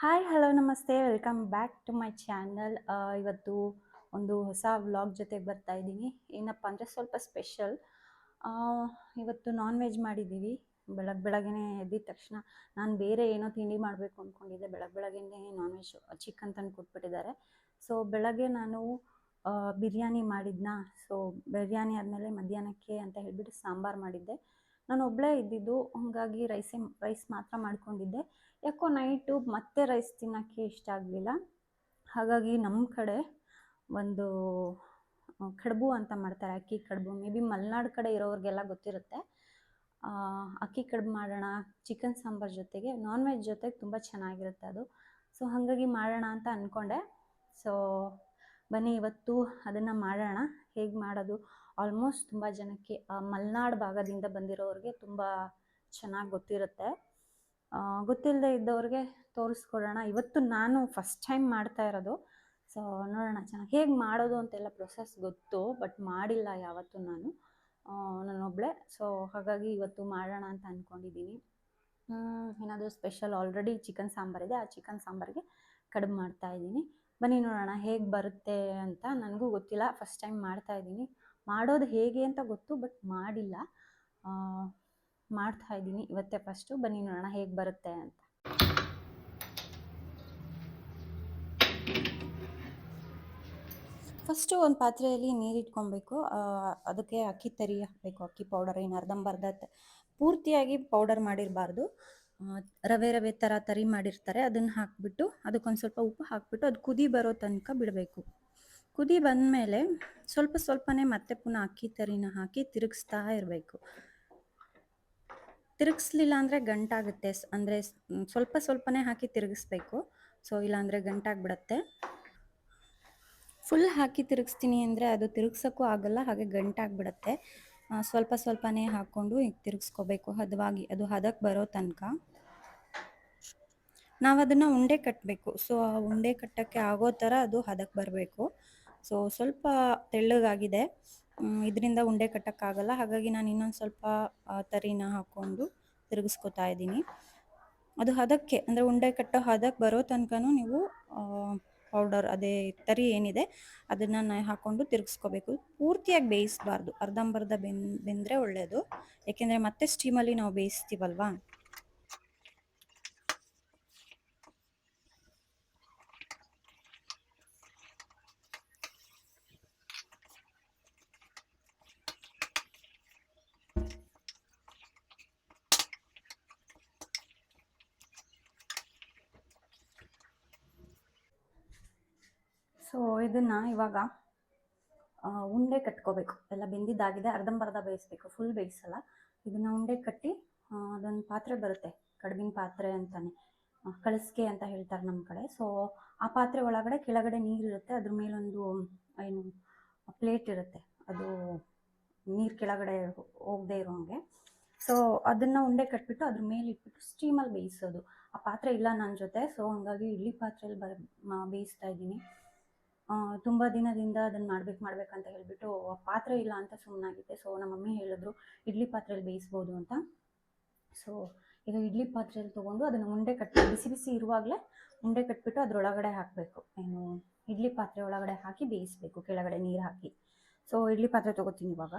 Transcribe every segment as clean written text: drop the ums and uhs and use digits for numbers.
Hi hello ನಮಸ್ತೆ welcome back to my channel. ಇವತ್ತು ಒಂದು ಹೊಸ ವ್ಲಾಗ್ ಜೊತೆಗೆ ಬರ್ತಾ ಇದ್ದೀನಿ. ಏನಪ್ಪ ಅಂದರೆ ಸ್ವಲ್ಪ ಸ್ಪೆಷಲ್. ಇವತ್ತು ನಾನ್ ವೆಜ್ ಮಾಡಿದ್ದೀವಿ. ಬೆಳಗ್ಗೆನೇ ಎದ್ದಿದ ತಕ್ಷಣ ನಾನು ಬೇರೆ ಏನೋ ತಿಂಡಿ ಮಾಡಬೇಕು ಅಂದ್ಕೊಂಡಿದ್ದೆ. ಬೆಳಗ್ಗೆನೇ ನಾನ್ ವೆಜ್ ಚಿಕನ್ ತಂದು ಕೊಟ್ಬಿಟ್ಟಿದ್ದಾರೆ. ಸೊ ಬೆಳಗ್ಗೆ ನಾನು ಬಿರಿಯಾನಿ ಮಾಡಿದ್ನಾ. ಸೊ ಬಿರಿಯಾನಿ ಆದಮೇಲೆ ಮಧ್ಯಾಹ್ನಕ್ಕೆ ಅಂತ ಹೇಳಿಬಿಟ್ಟು ಸಾಂಬಾರು ಮಾಡಿದ್ದೆ. ನಾನು ಒಬ್ಬಳೇ ಇದ್ದಿದ್ದು, ಹಾಗಾಗಿ ರೈಸ್ ಮಾತ್ರ ಮಾಡ್ಕೊಂಡಿದ್ದೆ. ಯಾಕೋ ನೈಟು ಮತ್ತೆ ರೈಸ್ ತಿನ್ನೋಕ್ಕೆ ಇಷ್ಟ ಆಗಲಿಲ್ಲ. ಹಾಗಾಗಿ ನಮ್ಮ ಕಡೆ ಒಂದು ಕಡುಬು ಅಂತ ಮಾಡ್ತಾರೆ, ಅಕ್ಕಿ ಕಡುಬು. ಮೇ ಬಿ ಮಲೆನಾಡು ಕಡೆ ಇರೋರಿಗೆಲ್ಲ ಗೊತ್ತಿರುತ್ತೆ. ಅಕ್ಕಿ ಕಡುಬು ಮಾಡೋಣ ಚಿಕನ್ ಸಾಂಬಾರು ಜೊತೆಗೆ, ನಾನ್ ವೆಜ್ ಜೊತೆಗೆ ತುಂಬ ಚೆನ್ನಾಗಿರುತ್ತೆ ಅದು. ಸೊ ಹಾಗಾಗಿ ಮಾಡೋಣ ಅಂತ ಅಂದ್ಕೊಂಡೆ. ಸೊ ಬನ್ನಿ ಇವತ್ತು ಅದನ್ನು ಮಾಡೋಣ. ಹೇಗೆ ಮಾಡೋದು, ಆಲ್ಮೋಸ್ಟ್ ತುಂಬ ಜನಕ್ಕೆ ಮಲೆನಾಡು ಭಾಗದಿಂದ ಬಂದಿರೋರಿಗೆ ತುಂಬ ಚೆನ್ನಾಗಿ ಗೊತ್ತಿರುತ್ತೆ. ಗೊತ್ತಿಲ್ಲದೆ ಇದ್ದವ್ರಿಗೆ ತೋರಿಸ್ಕೊಡೋಣ. ಇವತ್ತು ನಾನು ಫಸ್ಟ್ ಟೈಮ್ ಮಾಡ್ತಾ ಇರೋದು. ಸೊ ನೋಡೋಣ ಚೆನ್ನಾಗಿ ಹೇಗೆ ಮಾಡೋದು ಅಂತೆಲ್ಲ ಪ್ರೊಸೆಸ್ ಗೊತ್ತು, ಬಟ್ ಮಾಡಿಲ್ಲ ಯಾವತ್ತೂ ನಾನೊಬ್ಬಳೇ. ಸೊ ಹಾಗಾಗಿ ಇವತ್ತು ಮಾಡೋಣ ಅಂತ ಅಂದ್ಕೊಂಡಿದ್ದೀನಿ. ಏನಾದರೂ ಸ್ಪೆಷಲ್, ಆಲ್ರೆಡಿ ಚಿಕನ್ ಸಾಂಬಾರಿದೆ, ಆ ಚಿಕನ್ ಸಾಂಬಾರಿಗೆ ಕಡುಬು ಮಾಡ್ತಾಯಿದ್ದೀನಿ. ಬನ್ನಿ ನೋಡೋಣ ಹೇಗೆ ಬರುತ್ತೆ ಅಂತ. ನನಗೂ ಗೊತ್ತಿಲ್ಲ, ಫಸ್ಟ್ ಟೈಮ್ ಮಾಡ್ತಾಯಿದ್ದೀನಿ. ಮಾಡೋದು ಹೇಗೆ ಅಂತ ಗೊತ್ತು, ಬಟ್ ಮಾಡಿಲ್ಲ. ಮಾಡ್ತಾಯಿದ್ದೀನಿ ಇವತ್ತೇ ಫಸ್ಟು. ಬನ್ನಿ ನೋಡೋಣ ಹೇಗೆ ಬರುತ್ತೆ ಅಂತ. ಫಸ್ಟು ಒಂದು ಪಾತ್ರೆಯಲ್ಲಿ ನೀರು ಇಟ್ಕೊಬೇಕು. ಅದಕ್ಕೆ ಅಕ್ಕಿ ತರಿ ಹಾಕಬೇಕು. ಅಕ್ಕಿ ಪೌಡರ್ ಏನು ಅರ್ಧಂಬರ್ಧ ಪೂರ್ತಿಯಾಗಿ ಪೌಡರ್ ಮಾಡಿರಬಾರ್ದು. ರವೆ ಥರ ತರಿ ಮಾಡಿರ್ತಾರೆ, ಅದನ್ನು ಹಾಕಿಬಿಟ್ಟು ಅದಕ್ಕೊಂದು ಸ್ವಲ್ಪ ಉಪ್ಪು ಹಾಕಿಬಿಟ್ಟು ಅದು ಕುದಿ ಬರೋ ತನಕ ಬಿಡಬೇಕು. ಕುದಿ ಬಂದಮೇಲೆ ಸ್ವಲ್ಪನೇ ಮತ್ತೆ ಪುನಃ ಅಕ್ಕಿ ತರಿನ ಹಾಕಿ ತಿರುಗಿಸ್ತಾ ಇರಬೇಕು. ತಿರುಗಿಸ್ಲಿಲ್ಲ ಅಂದರೆ ಗಂಟಾಗುತ್ತೆ. ಅಂದರೆ ಸ್ವಲ್ಪನೇ ಹಾಕಿ ತಿರುಗಿಸ್ಬೇಕು. ಸೊ ಇಲ್ಲಾಂದರೆ ಗಂಟಾಗ್ಬಿಡತ್ತೆ. ಫುಲ್ ಹಾಕಿ ತಿರುಗಿಸ್ತೀನಿ ಅಂದರೆ ಅದು ತಿರುಗ್ಸೋಕ್ಕೂ ಆಗಲ್ಲ, ಹಾಗೆ ಗಂಟಾಗ್ಬಿಡತ್ತೆ. ಸ್ವಲ್ಪನೇ ಹಾಕ್ಕೊಂಡು ಈಗ ತಿರುಗಿಸ್ಕೋಬೇಕು ಹದವಾಗಿ. ಅದು ಹದಕ್ಕೆ ಬರೋ ತನಕ ನಾವು ಅದನ್ನು ಉಂಡೆ ಕಟ್ಟಬೇಕು. ಸೊ ಆ ಉಂಡೆ ಕಟ್ಟೋಕ್ಕೆ ಆಗೋ ಥರ ಅದು ಹದಕ್ಕೆ ಬರಬೇಕು. ಸೊ ಸ್ವಲ್ಪ ತೆಳ್ಳಗಾಗಿದೆ, ಇದರಿಂದ ಉಂಡೆ ಕಟ್ಟೋಕ್ಕಾಗಲ್ಲ. ಹಾಗಾಗಿ ನಾನು ಇನ್ನೊಂದು ಸ್ವಲ್ಪ ತರಿನ ಹಾಕ್ಕೊಂಡು ತಿರುಗಿಸ್ಕೊತಾ ಇದ್ದೀನಿ. ಅದು ಹದಕ್ಕೆ ಅಂದರೆ ಉಂಡೆ ಕಟ್ಟೋ ಹದಕ್ಕೆ ಬರೋ ತನಕನೂ ನೀವು ಪೌಡರ್ ಅದೇ ತರಿ ಏನಿದೆ ಅದನ್ನು ಹಾಕ್ಕೊಂಡು ತಿರುಗಿಸ್ಕೋಬೇಕು. ಪೂರ್ತಿಯಾಗಿ ಬೇಯಿಸಬಾರ್ದು, ಅರ್ಧಂಬರ್ಧ ಬೆಂದರೆ ಒಳ್ಳೆಯದು. ಏಕೆಂದರೆ ಮತ್ತೆ ಸ್ಟೀಮಲ್ಲಿ ನಾವು ಬೇಯಿಸ್ತೀವಲ್ವಾ. ಸೊ ಇದನ್ನು ಇವಾಗ ಉಂಡೆ ಕಟ್ಕೋಬೇಕು. ಎಲ್ಲ ಬೆಂದಿದ್ದಾಗಿದೆ, ಅರ್ಧಂಬರ್ಧ ಬೇಯಿಸ್ಬೇಕು, ಫುಲ್ ಬೇಯಿಸಲ್ಲ. ಇದನ್ನು ಉಂಡೆ ಕಟ್ಟಿ ಅದೊಂದು ಪಾತ್ರೆ ಬರುತ್ತೆ, ಕಡುಬಿನ ಪಾತ್ರೆ ಅಂತಲೇ, ಕಳಿಸ್ಕೆ ಅಂತ ಹೇಳ್ತಾರೆ ನಮ್ಮ ಕಡೆ. ಸೊ ಆ ಪಾತ್ರೆ ಒಳಗಡೆ ಕೆಳಗಡೆ ನೀರಿರುತ್ತೆ, ಅದ್ರ ಮೇಲೊಂದು ಏನು ಪ್ಲೇಟ್ ಇರುತ್ತೆ, ಅದು ನೀರು ಕೆಳಗಡೆ ಹೋಗದೆ ಇರೋ ಹಾಗೆ. ಸೊ ಅದನ್ನು ಉಂಡೆ ಕಟ್ಬಿಟ್ಟು ಅದ್ರ ಮೇಲೆ ಇಟ್ಬಿಟ್ಟು ಸ್ಟೀಮಲ್ಲಿ ಬೇಯಿಸೋದು. ಆ ಪಾತ್ರೆ ಇಲ್ಲ ನನ್ನ ಜೊತೆ, ಸೊ ಹಾಗಾಗಿ ಇಡ್ಲಿ ಪಾತ್ರೆಯಲ್ಲಿ ಬೇಯಿಸ್ತಾ ಇದ್ದೀನಿ. ತುಂಬ ದಿನದಿಂದ ಅದನ್ನು ಮಾಡ್ಬೇಕಂತ ಹೇಳಿಬಿಟ್ಟು ಪಾತ್ರೆ ಇಲ್ಲ ಅಂತ ಸುಮ್ಮನಾಗಿದ್ದೆ. ಸೊ ನಮ್ಮ ಮಮ್ಮಿ ಹೇಳಿದ್ರು ಇಡ್ಲಿ ಪಾತ್ರೆಯಲ್ಲಿ ಬೇಯಿಸ್ಬೋದು ಅಂತ. ಸೊ ಈಗ ಇಡ್ಲಿ ಪಾತ್ರೆಯಲ್ಲಿ ತೊಗೊಂಡು ಅದನ್ನು ಉಂಡೆ ಕಟ್ಟಿ ಬಿಸಿ ಇರುವಾಗಲೇ ಉಂಡೆ ಕಟ್ಬಿಟ್ಟು ಅದರೊಳಗಡೆ ಹಾಕಬೇಕು. ಏನು ಇಡ್ಲಿ ಪಾತ್ರೆ ಒಳಗಡೆ ಹಾಕಿ ಬೇಯಿಸಬೇಕು, ಕೆಳಗಡೆ ನೀರು ಹಾಕಿ. ಸೊ ಇಡ್ಲಿ ಪಾತ್ರೆ ತೊಗೋತೀನಿ ಇವಾಗ.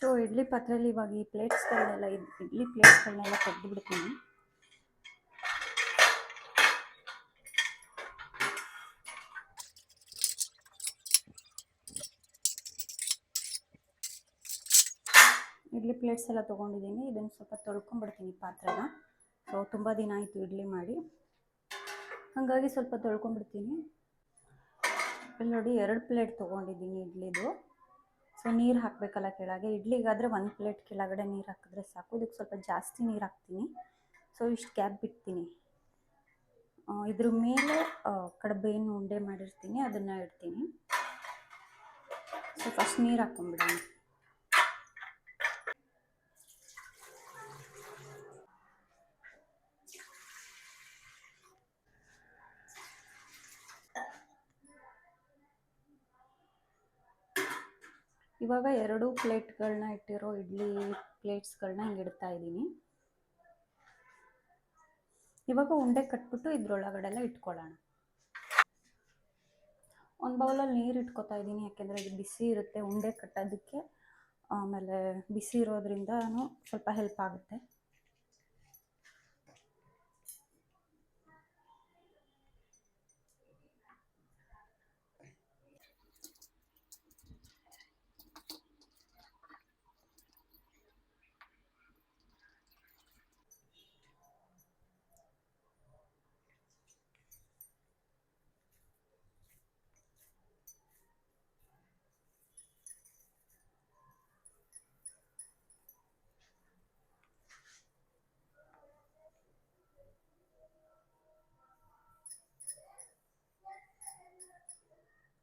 ಸೊ ಇಡ್ಲಿ ಪಾತ್ರೆಯಲ್ಲಿ ಇವಾಗ ಈ ಪ್ಲೇಟ್ಸ್ಗಳನ್ನೆಲ್ಲ ಇಡ್ಲಿ ಪ್ಲೇಟ್ಸ್ಗಳನ್ನೆಲ್ಲ ತೆಗೆದುಬಿಡ್ತೀನಿ. ಇಡ್ಲಿ ಪ್ಲೇಟ್ಸ್ ಎಲ್ಲ ತೊಗೊಂಡಿದ್ದೀನಿ. ಇದನ್ನು ಸ್ವಲ್ಪ ತೊಳ್ಕೊಂಬಿಡ್ತೀನಿ ಪಾತ್ರೆನ. ಸೊ ತುಂಬ ದಿನ ಆಯಿತು ಇಡ್ಲಿ ಮಾಡಿ, ಹಾಗಾಗಿ ಸ್ವಲ್ಪ ತೊಳ್ಕೊಂಬಿಡ್ತೀನಿ. ಇಲ್ಲಿ ನೋಡಿ 2 ಪ್ಲೇಟ್ ತೊಗೊಂಡಿದ್ದೀನಿ ಇಡ್ಲಿದು. ಸೊ ನೀರು ಹಾಕಬೇಕಲ್ಲ ಕೆಳಗೆ. ಇಡ್ಲಿಗಾದರೆ 1 ಪ್ಲೇಟ್ ಕೆಳಗಡೆ ನೀರು ಹಾಕಿದ್ರೆ ಸಾಕು. ಇದಕ್ಕೆ ಸ್ವಲ್ಪ ಜಾಸ್ತಿ ನೀರು ಹಾಕ್ತೀನಿ. ಸೊ ಇಷ್ಟು ಗ್ಯಾಪ್ ಬಿಡ್ತೀನಿ. ಇದ್ರ ಮೇಲೆ ಕಡುಬು ಏನು ಉಂಡೆ ಮಾಡಿರ್ತೀನಿ ಅದನ್ನು ಇಡ್ತೀನಿ. ಸೊ ಫಸ್ಟ್ ನೀರು ಹಾಕ್ಕೊಂಬಿಡೋಣ. ಇವಾಗ 2 ಪ್ಲೇಟ್ಗಳನ್ನ ಇಟ್ಟಿರೋ ಇಡ್ಲಿ ಪ್ಲೇಟ್ಸ್ಗಳನ್ನ ಹಿಂಗೆ ಇಡ್ತಾ ಇದ್ದೀನಿ. ಇವಾಗ ಉಂಡೆ ಕಟ್ಬಿಟ್ಟು ಇದ್ರೊಳಗಡೆ ಎಲ್ಲ ಇಟ್ಕೊಳ್ಳೋಣ. ಒಂದು ಬೌಲಲ್ಲಿ ನೀರು ಇಟ್ಕೊತಾ ಇದ್ದೀನಿ, ಯಾಕೆಂದರೆ ಇದು ಬಿಸಿ ಇರುತ್ತೆ ಉಂಡೆ ಕಟ್ಟೋದಕ್ಕೆ. ಆಮೇಲೆ ಬಿಸಿ ಇರೋದ್ರಿಂದನೂ ಸ್ವಲ್ಪ ಹೆಲ್ಪ್ ಆಗುತ್ತೆ.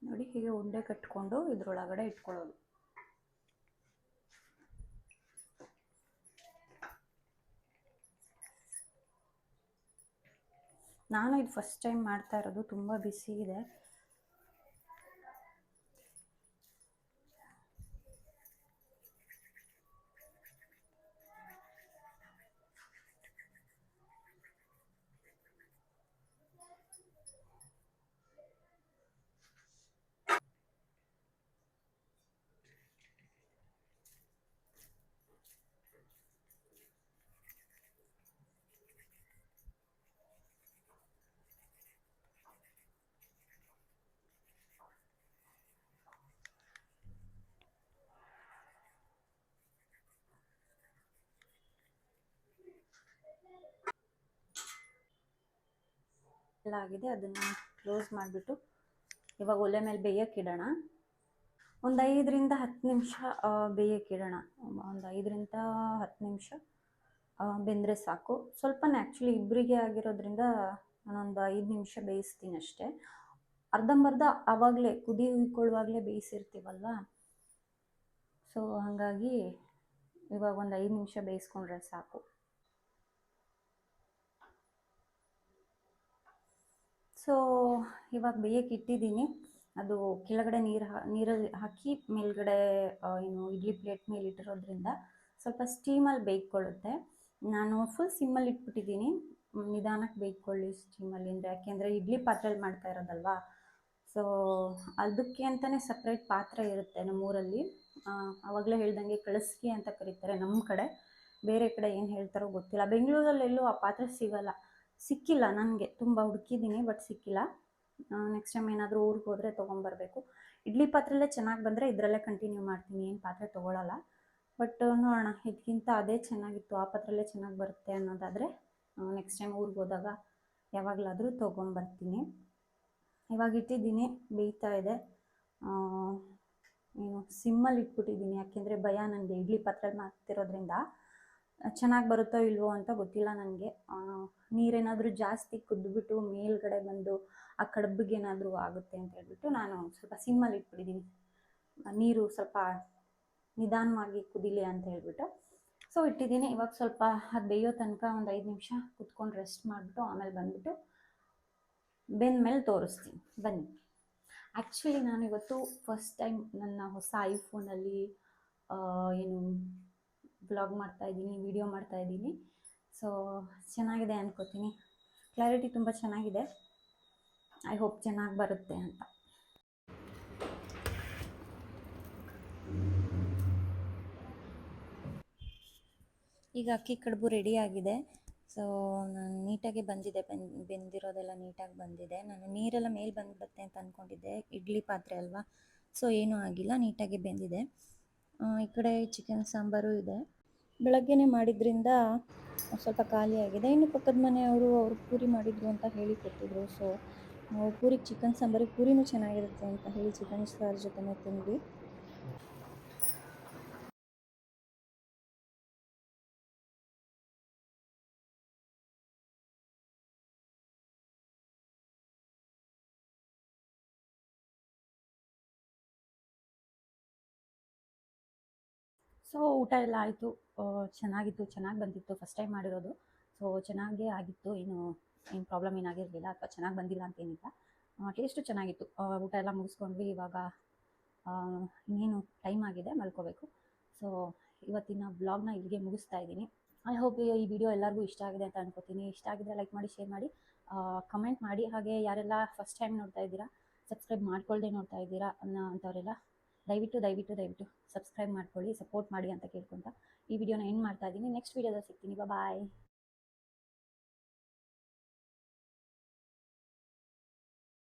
ನೋಡಿ, ಹೀಗೆ ಉಂಡೆ ಕಟ್ಕೊಂಡು ಇದ್ರೊಳಗಡೆ ಇಟ್ಕೊಳ್ಳೋದು. ನಾನು ಇದು ಫಸ್ಟ್ ಟೈಮ್ ಮಾಡ್ತಾ ಇರೋದು, ತುಂಬ ಬಿಸಿ ಇದೆ. ಎಲ್ಲ ಆಗಿದೆ, ಅದನ್ನು ಕ್ಲೋಸ್ ಮಾಡಿಬಿಟ್ಟು ಇವಾಗ ಒಲೆ ಮೇಲೆ ಬೇಯಕ್ಕಿಡೋಣ. ಒಂದು 5ರಿಂದ 10 ನಿಮಿಷ ಬೇಯಕ್ಕಿಡೋಣ. ಒಂದು 5ರಿಂದ 10 ನಿಮಿಷ ಬೆಂದರೆ ಸಾಕು. ಸ್ವಲ್ಪನೇ ಆ್ಯಕ್ಚುಲಿ ಇಬ್ಬರಿಗೆ ಆಗಿರೋದ್ರಿಂದ ನಾನೊಂದು 5 ನಿಮಿಷ ಬೇಯಿಸ್ತೀನಿ ಅಷ್ಟೇ. ಅರ್ಧಂಬರ್ಧ ಆವಾಗಲೇ ಕುದಿಕೊಳ್ಳುವಾಗಲೇ ಬೇಯಿಸಿರ್ತೀವಲ್ವ, ಸೊ ಹಾಗಾಗಿ ಇವಾಗ ಒಂದು 5 ನಿಮಿಷ ಬೇಯಿಸ್ಕೊಂಡ್ರೆ ಸಾಕು. ಸೊ ಇವಾಗ ಬೇಯಕ್ಕೆ ಇಟ್ಟಿದ್ದೀನಿ. ಅದು ಕೆಳಗಡೆ ನೀರಲ್ಲಿ ಹಾಕಿ ಮೇಲ್ಗಡೆ ಏನು ಇಡ್ಲಿ ಪ್ಲೇಟ್ ಮೇಲೆ ಇಟ್ಟಿರೋದ್ರಿಂದ ಸ್ವಲ್ಪ ಸ್ಟೀಮಲ್ಲಿ ಬೇಯ್ಕೊಳ್ಳುತ್ತೆ. ನಾನು ಫುಲ್ ಸಿಮ್ಮಲ್ಲಿ ಇಟ್ಬಿಟ್ಟಿದ್ದೀನಿ, ನಿಧಾನಕ್ಕೆ ಬೇಯ್ಕೊಳ್ಳಿ ಸ್ಟೀಮಲ್ಲಿ. ಅಂದರೆ ಯಾಕೆಂದರೆ ಇಡ್ಲಿ ಪಾತ್ರೆಯಲ್ಲಿ ಮಾಡ್ತಾ ಇರೋದಲ್ವಾ, ಸೊ ಅದಕ್ಕೆ ಅಂತಲೇ ಸಪ್ರೇಟ್ ಪಾತ್ರೆ ಇರುತ್ತೆ ನಮ್ಮೂರಲ್ಲಿ. ಆವಾಗಲೇ ಹೇಳ್ದಂಗೆ ಕಳಸ್ಗಿ ಅಂತ ಕರೀತಾರೆ ನಮ್ಮ ಕಡೆ, ಬೇರೆ ಕಡೆ ಏನು ಹೇಳ್ತಾರೋ ಗೊತ್ತಿಲ್ಲ. ಬೆಂಗಳೂರಲ್ಲೆಲ್ಲೂ ಆ ಪಾತ್ರೆ ಸಿಕ್ಕಿಲ್ಲ ನನಗೆ, ತುಂಬ ಹುಡುಕಿದ್ದೀನಿ ಬಟ್ ಸಿಕ್ಕಿಲ್ಲ. ನೆಕ್ಸ್ಟ್ ಟೈಮ್ ಏನಾದರೂ ಊರಿಗೆ ಹೋದರೆ ತೊಗೊಂಬರ್ಬೇಕು. ಇಡ್ಲಿ ಪಾತ್ರೆಯಲ್ಲೇ ಚೆನ್ನಾಗಿ ಬಂದರೆ ಇದರಲ್ಲೇ ಕಂಟಿನ್ಯೂ ಮಾಡ್ತೀನಿ, ಏನು ಪಾತ್ರೆ ತೊಗೊಳ್ಳಲ್ಲ. ಬಟ್ ನೋಡೋಣ, ಇದಕ್ಕಿಂತ ಅದೇ ಚೆನ್ನಾಗಿತ್ತು, ಆ ಪಾತ್ರೆಯಲ್ಲೇ ಚೆನ್ನಾಗಿ ಬರುತ್ತೆ ಅನ್ನೋದಾದರೆ ನೆಕ್ಸ್ಟ್ ಟೈಮ್ ಊರಿಗೆ ಹೋದಾಗ ಯಾವಾಗಲಾದರೂ ತೊಗೊಂಬರ್ತೀನಿ. ಇವಾಗ ಇಟ್ಟಿದ್ದೀನಿ, ಬೇಯ್ತಾ ಇದೆ. ಏನು ಸಿಮ್ಮಲ್ಲಿ ಇಟ್ಬಿಟ್ಟಿದ್ದೀನಿ, ಯಾಕೆಂದರೆ ಭಯ ನನಗೆ ಇಡ್ಲಿ ಪಾತ್ರೆಯಲ್ಲಿ ಮಾಡ್ತಿರೋದ್ರಿಂದ ಚೆನ್ನಾಗಿ ಬರುತ್ತೋ ಇಲ್ವೋ ಅಂತ ಗೊತ್ತಿಲ್ಲ ನನಗೆ. ನೀರೇನಾದರೂ ಜಾಸ್ತಿ ಕುದ್ದುಬಿಟ್ಟು ಮೇಲ್ಗಡೆ ಬಂದು ಆ ಕಡುಬಿಗೆ ಏನಾದರೂ ಆಗುತ್ತೆ ಅಂತ ಹೇಳ್ಬಿಟ್ಟು ನಾನು ಸ್ವಲ್ಪ ಸಿಮ್ಮಲ್ಲಿ ಇಟ್ಬಿಟ್ಟಿದ್ದೀನಿ, ನೀರು ಸ್ವಲ್ಪ ನಿಧಾನವಾಗಿ ಕುದಿಲಿ ಅಂತ ಹೇಳ್ಬಿಟ್ಟು. ಸೊ ಇಟ್ಟಿದ್ದೀನಿ. ಇವಾಗ ಸ್ವಲ್ಪ ಅದು ಬೇಯೋ ತನಕ ಒಂದು 5 ನಿಮಿಷ ಕುತ್ಕೊಂಡು ರೆಸ್ಟ್ ಮಾಡಿಬಿಟ್ಟು ಆಮೇಲೆ ಬಂದುಬಿಟ್ಟು ಬೆಂದಮೇಲೆ ತೋರಿಸ್ತೀನಿ, ಬನ್ನಿ. ಆ್ಯಕ್ಚುಲಿ ನಾನು ಇವತ್ತು ಫಸ್ಟ್ ಟೈಮ್ ನನ್ನ ಹೊಸ ಐಫೋನಲ್ಲಿ ಏನು ವ್ಲಾಗ್ ಮಾಡ್ತಾಯಿದ್ದೀನಿ, ವಿಡಿಯೋ ಮಾಡ್ತಾಯಿದ್ದೀನಿ. ಸೊ ಚೆನ್ನಾಗಿದೆ ಅನ್ಕೋತೀನಿ, ಕ್ಲಾರಿಟಿ ತುಂಬ ಚೆನ್ನಾಗಿದೆ. ಐ ಹೋಪ್ ಚೆನ್ನಾಗಿ ಬರುತ್ತೆ ಅಂತ. ಈಗ ಅಕ್ಕಿ ಕಡುಬು ರೆಡಿಯಾಗಿದೆ. ಸೊ ನಾನು ನೀಟಾಗಿ ಬಂದಿದೆ, ಬೆಂದಿರೋದೆಲ್ಲ ನೀಟಾಗಿ ಬಂದಿದೆ. ನಾನು ನೀರೆಲ್ಲ ಮೇಲೆ ಬಂದ್ಬಿಡುತ್ತೆ ಅಂತ ಅಂದ್ಕೊಂಡಿದ್ದೆ, ಇಡ್ಲಿ ಪಾತ್ರೆ ಅಲ್ವಾ, ಸೊ ಏನೂ ಆಗಿಲ್ಲ, ನೀಟಾಗಿ ಬೆಂದಿದೆ. ಈ ಕಡೆ ಚಿಕನ್ ಸಾಂಬಾರು ಇದೆ, ಬೆಳಗ್ಗೆನೇ ಮಾಡಿದ್ರಿಂದ ಸ್ವಲ್ಪ ಖಾಲಿಯಾಗಿದೆ. ಇನ್ನು ಪಕ್ಕದ ಮನೆಯವರು ಅವರು ಪೂರಿ ಮಾಡಿದರು ಅಂತ ಹೇಳಿ ಕೊಟ್ಟಿದ್ರು. ಸೊ ನಾವು ಪೂರಿಗೆ ಚಿಕನ್ ಸಾಂಬಾರಿಗೆ ಪೂರಿನೂ ಚೆನ್ನಾಗಿರುತ್ತೆ ಅಂತ ಹೇಳಿ ಚಿಕನ್ ಸಾರು ಜೊತೆನೇ ತಿಂದ್ವಿ. ಸೊ ಊಟ ಎಲ್ಲ ಆಯಿತು, ಚೆನ್ನಾಗಿತ್ತು, ಚೆನ್ನಾಗಿ ಬಂದಿತ್ತು, ಫಸ್ಟ್ ಟೈಮ್ ಮಾಡಿರೋದು. ಸೊ ಚೆನ್ನಾಗೇ ಆಗಿತ್ತು, ಏನು ಪ್ರಾಬ್ಲಮ್ ಏನಾಗಿರಲಿಲ್ಲ ಅಥವಾ ಚೆನ್ನಾಗಿ ಬಂದಿಲ್ಲ ಅಂತೇನಿಲ್ಲ. ಟೇಸ್ಟು ಚೆನ್ನಾಗಿತ್ತು. ಊಟ ಎಲ್ಲ ಮುಗಿಸ್ಕೊಂಡ್ವಿ, ಇವಾಗ ಇನ್ನೇನು ಟೈಮ್ ಆಗಿದೆ, ಮಲ್ಕೋಬೇಕು. ಸೊ ಇವತ್ತಿನ ವ್ಲಾಗ್ನ ಇಲ್ಲಿಗೆ ಮುಗಿಸ್ತಾ ಇದ್ದೀನಿ. ಐ ಹೋಪ್ ಈ ವಿಡಿಯೋ ಎಲ್ಲರಿಗೂ ಇಷ್ಟ ಆಗಿದೆ ಅಂತ ಅನ್ಕೋತೀನಿ. ಇಷ್ಟ ಆಗಿದ್ರೆ ಲೈಕ್ ಮಾಡಿ, ಶೇರ್ ಮಾಡಿ, ಕಮೆಂಟ್ ಮಾಡಿ. ಹಾಗೆ ಯಾರೆಲ್ಲ ಫಸ್ಟ್ ಟೈಮ್ ನೋಡ್ತಾ ಇದ್ದೀರಾ, ಸಬ್ಸ್ಕ್ರೈಬ್ ಮಾಡ್ಕೊಳ್ದೆ ನೋಡ್ತಾ ಇದ್ದೀರಾ ಅಂಥವರೆಲ್ಲ ದಯವಿಟ್ಟು ಸಬ್ಸ್ಕ್ರೈಬ್ ಮಾಡ್ಕೊಳ್ಳಿ, ಸಪೋರ್ಟ್ ಮಾಡಿ ಅಂತ ಕೇಳ್ಕೊತ ಈ ವಿಡಿಯೋನ ಎಂಡ್ ಮಾಡ್ತಾ ಇದ್ದೀನಿ. ನೆಕ್ಸ್ಟ್ ವಿಡಿಯೋದಲ್ಲಿ ಸಿಗ್ತೀನಿ. ಬಾಯ್.